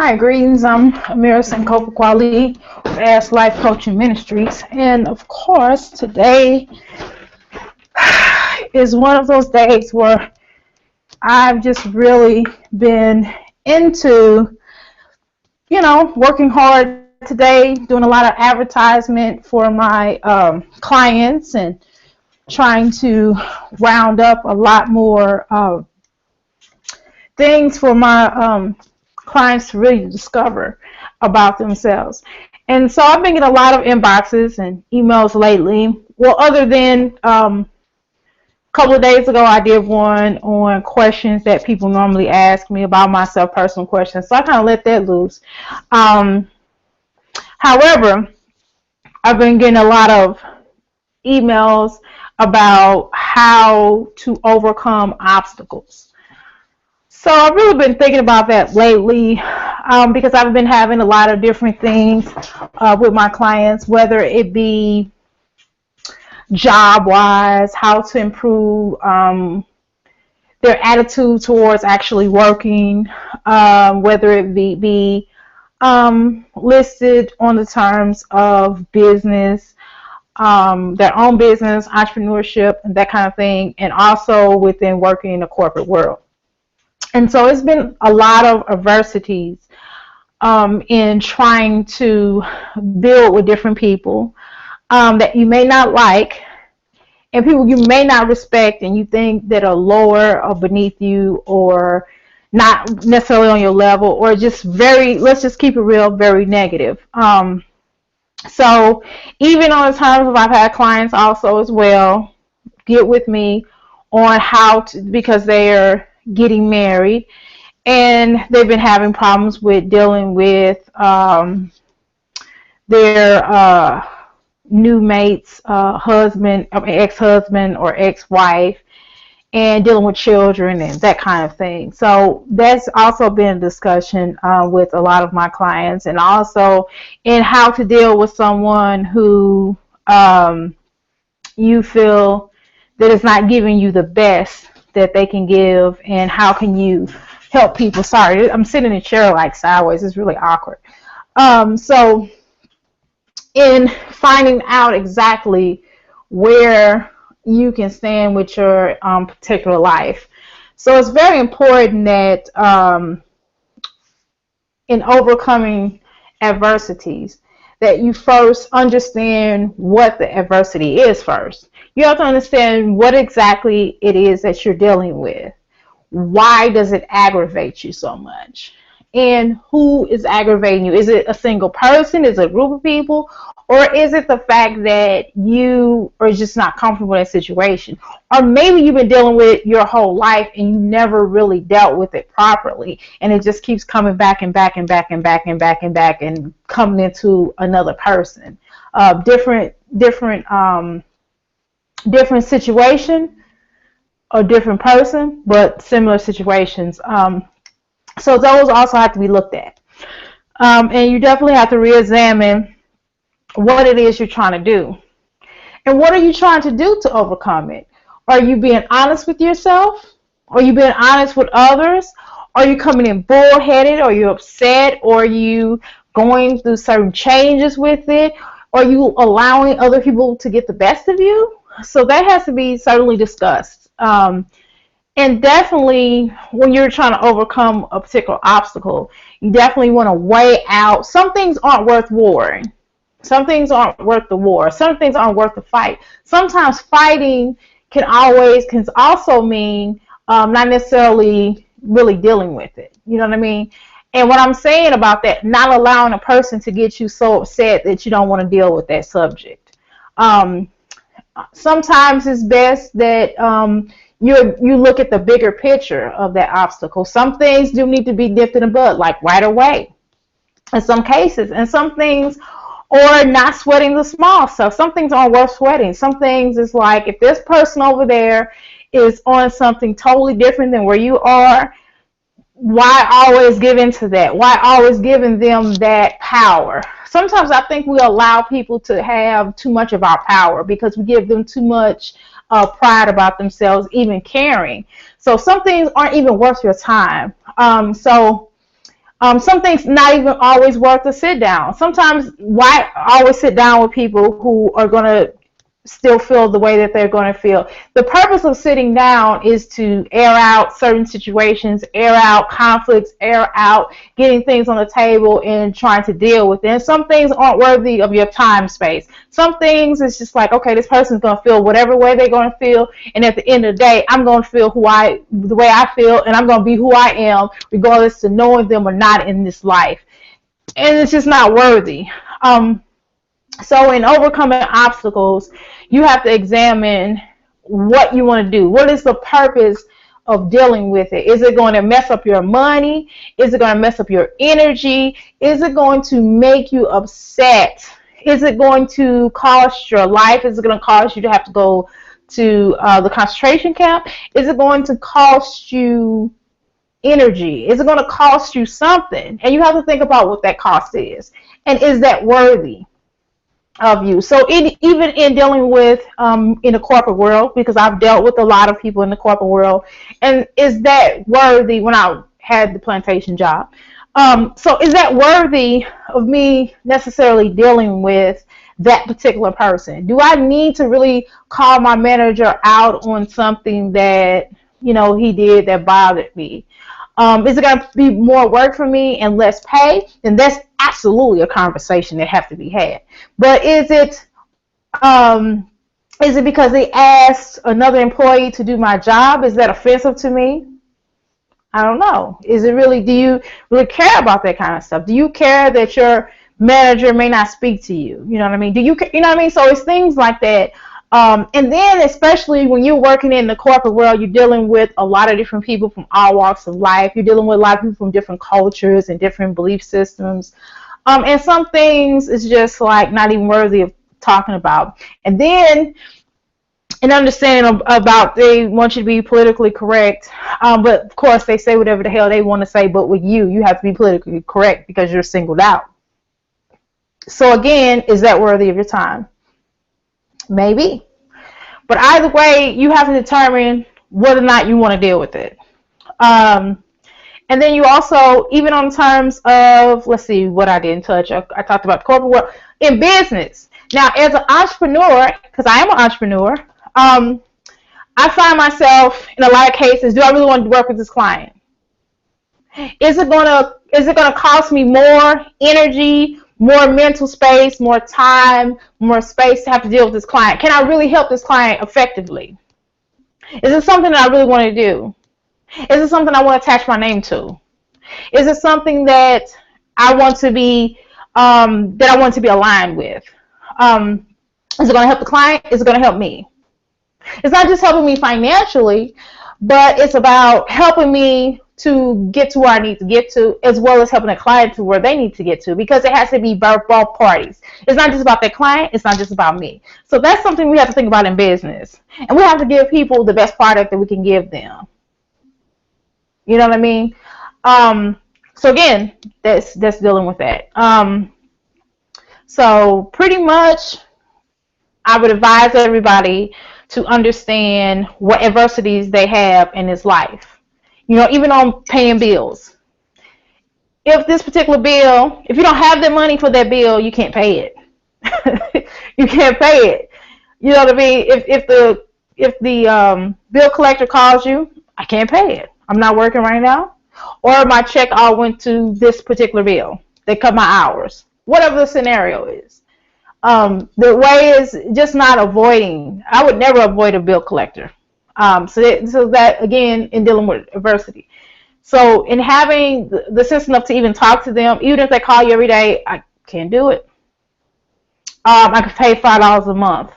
Hi, greetings. I'm Amira Sankofa Kwali of Ask Life Coaching Ministries. And of course, today is one of those days where I've just really been into, working hard today, doing a lot of advertisement for my clients and trying to round up a lot more things for my clients to really discover about themselves. And so I've been getting a lot of inboxes and emails lately. Well, other than a couple of days ago, I did one on questions that people normally ask me about myself, personal questions. So I kind of let that loose. However, I've been getting a lot of emails about how to overcome obstacles. So I've really been thinking about that lately because I've been having a lot of different things with my clients, whether it be job-wise, how to improve their attitude towards actually working, whether it be listed on the terms of business, their own business, entrepreneurship, and that kind of thing, and also within working in the corporate world. And so it's been a lot of adversities in trying to build with different people that you may not like, and people you may not respect, and you think that are lower or beneath you, or not necessarily on your level, or just let's just keep it real, very negative. So even on the times I've had clients also as well get with me on how to, because they're getting married and they've been having problems with dealing with their new mate's ex-husband or ex-wife, and dealing with children and that kind of thing. So that's also been a discussion with a lot of my clients, and also in how to deal with someone who you feel that is not giving you the best that they can give, and how can you help people. Sorry, I'm sitting in a chair like sideways. It's really awkward. So in finding out exactly where you can stand with your particular life. So it's very important that in overcoming adversities, that you first understand what the adversity is first. You have to understand what exactly it is that you're dealing with. Why does it aggravate you so much? And who is aggravating you? Is it a single person? Is it a group of people? Or is it the fact that you are just not comfortable in a situation? Or maybe you've been dealing with it your whole life and you never really dealt with it properly, and it just keeps coming back and back and back and back and back and back and coming into another person. Different situation or different person, but similar situations. So those also have to be looked at. And you definitely have to re-examine what it is you're trying to do. And what are you trying to do to overcome it? Are you being honest with yourself? Are you being honest with others? Are you coming in bullheaded? Are you upset? Or are you going through certain changes with it? Are you allowing other people to get the best of you? So that has to be certainly discussed. And definitely, when you're trying to overcome a particular obstacle, you definitely want to weigh out. Some things aren't worth warring. Some things aren't worth the war. Some things aren't worth the fight. Sometimes fighting can also mean not necessarily really dealing with it. You know what I mean? And what I'm saying about that, not allowing a person to get you so upset that you don't want to deal with that subject. Sometimes it's best that you look at the bigger picture of that obstacle. Some things do need to be nipped in the bud, like right away in some cases, and some things, or not sweating the small stuff. Some things aren't worth sweating. Some things is like, if this person over there is on something totally different than where you are, why always give into that? Why always giving them that power? Sometimes I think we allow people to have too much of our power because we give them too much pride about themselves, even caring. So some things aren't even worth your time. So Some things not even always worth a sit down. Sometimes why always sit down with people who are going to still feel the way that they're going to feel. The purpose of sitting down is to air out certain situations, air out conflicts, air out getting things on the table and trying to deal with it. And some things aren't worthy of your time space. Some things it's just like, okay, this person's going to feel whatever way they're going to feel, and at the end of the day, I'm going to feel the way I feel, and I'm going to be who I am regardless of knowing them or not in this life. And it's just not worthy. So in overcoming obstacles, you have to examine what you want to do. What is the purpose of dealing with it? Is it going to mess up your money? Is it going to mess up your energy? Is it going to make you upset? Is it going to cost your life? Is it going to cause you to have to go to the concentration camp? Is it going to cost you energy? Is it going to cost you something? And you have to think about what that cost is. And is that worthy of you? So even in dealing with in the corporate world, because I've dealt with a lot of people in the corporate world, and is that worthy when I had the plantation job? So is that worthy of me necessarily dealing with that particular person? Do I need to really call my manager out on something that he did that bothered me? Is it going to be more work for me and less pay? Then that's absolutely a conversation that has to be had. But is it because they asked another employee to do my job? Is that offensive to me? I don't know. Is it really? Do you really care about that kind of stuff? Do you care that your manager may not speak to you? You know what I mean? Do you know what I mean? So it's things like that. And then especially when you're working in the corporate world, you're dealing with a lot of different people from all walks of life. You're dealing with a lot of people from different cultures and different belief systems. And some things is just like not even worthy of talking about. And then an understanding about they want you to be politically correct. But of course they say whatever the hell they want to say, but with you have to be politically correct because you're singled out. So again, is that worthy of your time? Maybe. But either way, you have to determine whether or not you want to deal with it. And then you also, even on terms of, let's see what I didn't touch. I talked about the corporate world. In business. Now, as an entrepreneur, because I am an entrepreneur, I find myself in a lot of cases, do I really want to work with this client? Is it gonna cost me more energy, more mental space, more time, more space to have to deal with this client? Can I really help this client effectively? Is it something that I really want to do? Is it something I want to attach my name to? Is it something that I want to be aligned with? Is it going to help the client? Is it going to help me? It's not just helping me financially, but it's about helping me to get to where I need to get to, as well as helping the client to where they need to get to, because it has to be both parties. It's not just about that client. It's not just about me. So that's something we have to think about in business. And we have to give people the best product that we can give them. You know what I mean? So again, that's dealing with that. So pretty much, I would advise everybody to understand what adversities they have in this life. Even on paying bills. If this particular bill, if you don't have the money for that bill, you can't pay it. You can't pay it. You know what I mean? If the bill collector calls you, I can't pay it. I'm not working right now. Or my check all went to this particular bill. They cut my hours. Whatever the scenario is. The way is just not avoiding. I would never avoid a bill collector. So that again, in dealing with adversity. So in having the sense enough to even talk to them, even if they call you every day, I can't do it. I can pay $5 a month.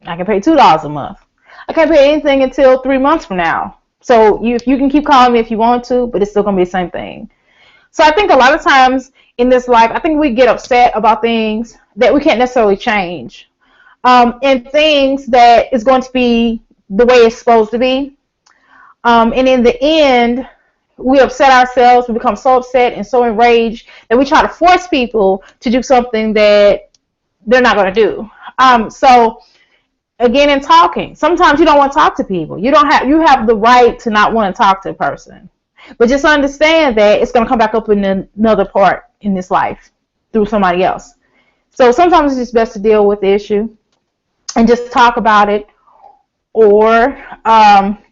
I can pay $2 a month. I can't pay anything until 3 months from now. So you can keep calling me if you want to, but it's still going to be the same thing. So I think a lot of times in this life, I think we get upset about things that we can't necessarily change. And things that is going to be the way it's supposed to be. And in the end, we upset ourselves. We become so upset and so enraged that we try to force people to do something that they're not going to do. So again, in talking, sometimes you don't want to talk to people. You have the right to not want to talk to a person. But just understand that it's going to come back up in another part in this life through somebody else. So sometimes it's just best to deal with the issue and just talk about it. Or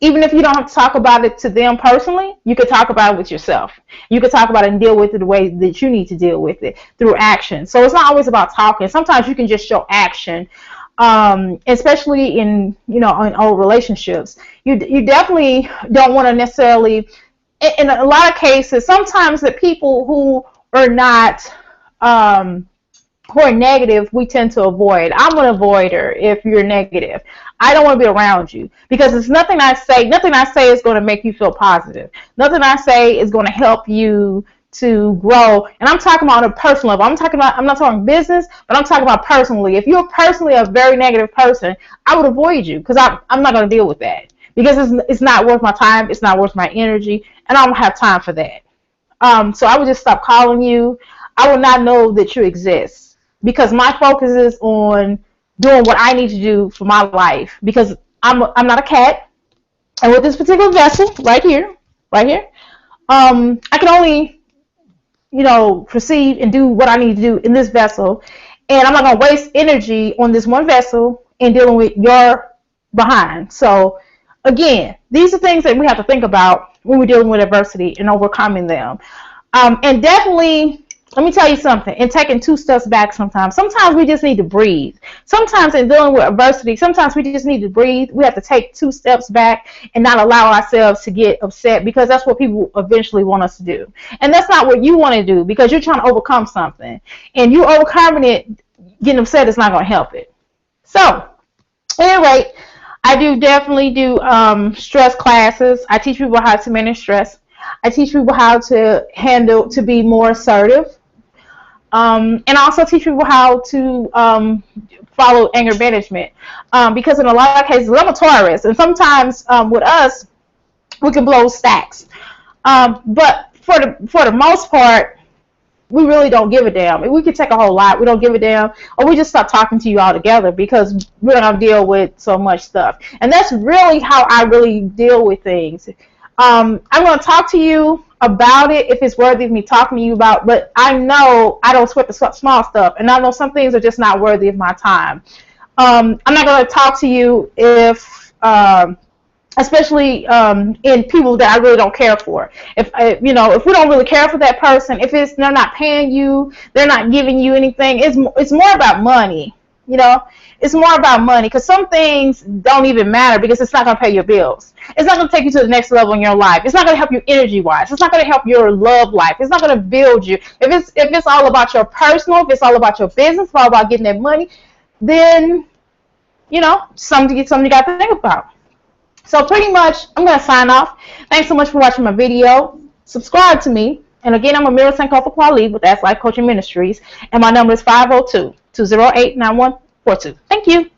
even if you don't have to talk about it to them personally, you could talk about it with yourself. You could talk about it and deal with it the way that you need to deal with it, through action. So it's not always about talking. Sometimes you can just show action, especially in in old relationships. You definitely don't want to necessarily, in a lot of cases, sometimes the people who are not who are negative, we tend to avoid. I'm an avoider if you're negative. I don't want to be around you because it's nothing I say is going to make you feel positive. Nothing I say is going to help you to grow. And I'm talking about on a personal level. I'm not talking business, but I'm talking about personally. If you're personally a very negative person, I would avoid you because I'm not going to deal with that because it's not worth my time. It's not worth my energy, and I don't have time for that. So I would just stop calling you. I would not know that you exist because my focus is on doing what I need to do for my life because I'm not a cat. And with this particular vessel right here, I can only, proceed and do what I need to do in this vessel. And I'm not going to waste energy on this one vessel and dealing with your behind. So again, these are things that we have to think about when we're dealing with adversity and overcoming them. And definitely, let me tell you something, and taking 2 steps back sometimes. Sometimes we just need to breathe. Sometimes in dealing with adversity, sometimes we just need to breathe. We have to take 2 steps back and not allow ourselves to get upset because that's what people eventually want us to do. And that's not what you want to do because you're trying to overcome something. And you overcoming it, getting upset is not going to help it. So, anyway, I definitely do stress classes. I teach people how to manage stress. I teach people how to be more assertive. And I also teach people how to follow anger management because in a lot of cases, I'm a Taurus, and sometimes with us, we can blow stacks. But for the most part, we really don't give a damn. We could take a whole lot. We don't give a damn, or we just stop talking to you altogether because we're gonna deal with so much stuff. And that's really how I really deal with things. I'm going to talk to you about it if it's worthy of me talking to you about, but I know I don't sweat the small stuff, and I know some things are just not worthy of my time. I'm not going to talk to you if, especially in people that I really don't care for. If we don't really care for that person, if they're not paying you, they're not giving you anything, it's more about money. It's more about money because some things don't even matter because it's not going to pay your bills. It's not going to take you to the next level in your life. It's not going to help you energy-wise. It's not going to help your love life. It's not going to build you. If it's all about your personal, if it's all about your business, if it's all about getting that money, then, something you got to think about. So pretty much, I'm going to sign off. Thanks so much for watching my video. Subscribe to me. And again, I'm Amira Sankofa Kwali with Ask Life Coaching Ministries. And my number is 502-208-9142. Thank you.